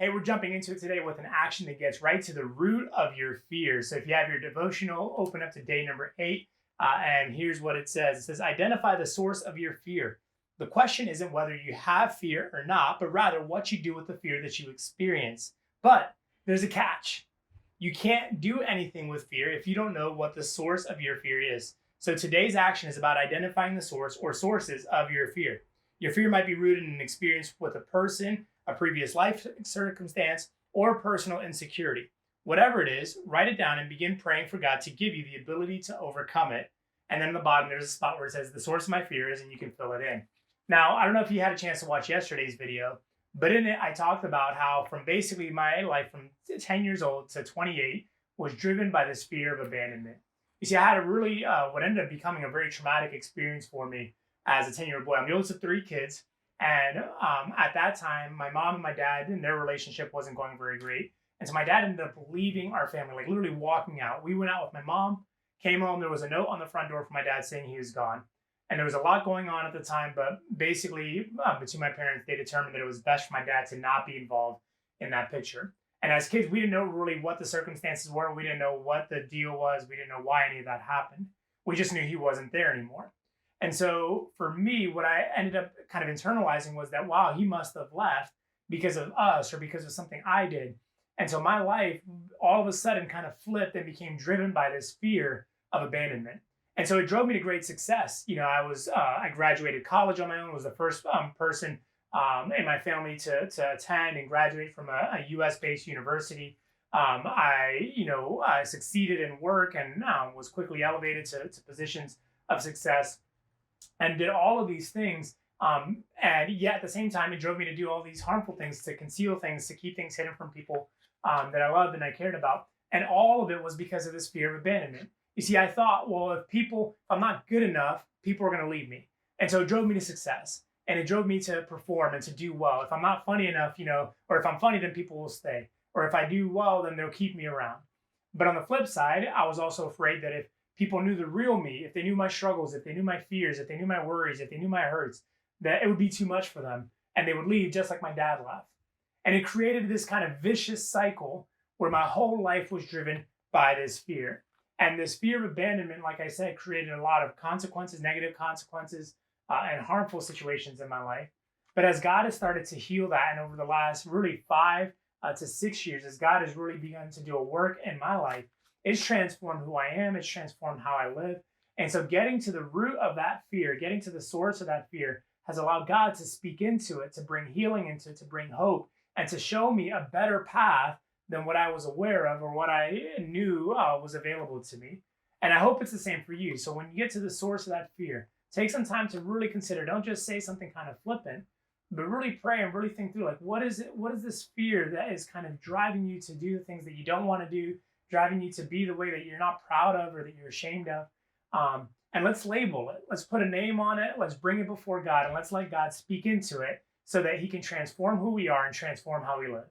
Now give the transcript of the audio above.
Hey, we're jumping into it today with an action that gets right to the root of your fear. So if you have your devotional, open up to day number 8. And here's what it says. It says, identify the source of your fear. The question isn't whether you have fear or not, but rather what you do with the fear that you experience. But there's a catch. You can't do anything with fear if you don't know what the source of your fear is. So today's action is about identifying the source or sources of your fear. Your fear might be rooted in an experience with a person, a previous life circumstance, or personal insecurity. Whatever it is, write it down and begin praying for God to give you the ability to overcome it. And then at the bottom, there's a spot where it says, the source of my fear is, and you can fill it in. Now, I don't know if you had a chance to watch yesterday's video, but in it, I talked about how from basically my life from 10 years old to 28 was driven by this fear of abandonment. You see, I had a really, what ended up becoming a very traumatic experience for me as a 10-year-old boy. I'm the oldest of 3 kids. And at that time, my mom and my dad, and their relationship wasn't going very great. And so my dad ended up leaving our family, like literally walking out. We went out with my mom, came home. There was a note on the front door for my dad saying he was gone. And there was a lot going on at the time, but basically between my parents, they determined that it was best for my dad to not be involved in that picture. And as kids, we didn't know really what the circumstances were. We didn't know what the deal was. We didn't know why any of that happened. We just knew he wasn't there anymore. And so for me, what I ended up kind of internalizing was that, wow, he must have left because of us or because of something I did. And so my life all of a sudden kind of flipped and became driven by this fear of abandonment. And so it drove me to great success. You know, I graduated college on my own, was the first person in my family to attend and graduate from a US-based university. I succeeded in work and was quickly elevated to positions of success and did all of these things. And yet at the same time, it drove me to do all these harmful things, to conceal things, to keep things hidden from people that I loved and I cared about. And all of it was because of this fear of abandonment. You see, I thought, well, if I'm not good enough, people are going to leave me. And so it drove me to success and it drove me to perform and to do well. If I'm not funny enough, or if I'm funny, then people will stay. Or if I do well, then they'll keep me around. But on the flip side, I was also afraid that if people knew the real me, if they knew my struggles, if they knew my fears, if they knew my worries, if they knew my hurts, that it would be too much for them and they would leave just like my dad left. And it created this kind of vicious cycle where my whole life was driven by this fear. And this fear of abandonment, like I said, created a lot of consequences, negative consequences, and harmful situations in my life. But as God has started to heal that, and over the last really 5 to 6 years, as God has really begun to do a work in my life, it's transformed who I am. It's transformed how I live. And so getting to the root of that fear, getting to the source of that fear has allowed God to speak into it, to bring healing into it, to bring hope, and to show me a better path than what I was aware of or what I knew was available to me. And I hope it's the same for you. So when you get to the source of that fear, take some time to really consider. Don't just say something kind of flippant, but really pray and really think through, like, what is it? What is this fear that is kind of driving you to do the things that you don't want to do, driving you to be the way that you're not proud of or that you're ashamed of? And let's label it. Let's put a name on it. Let's bring it before God and let's let God speak into it so that he can transform who we are and transform how we live.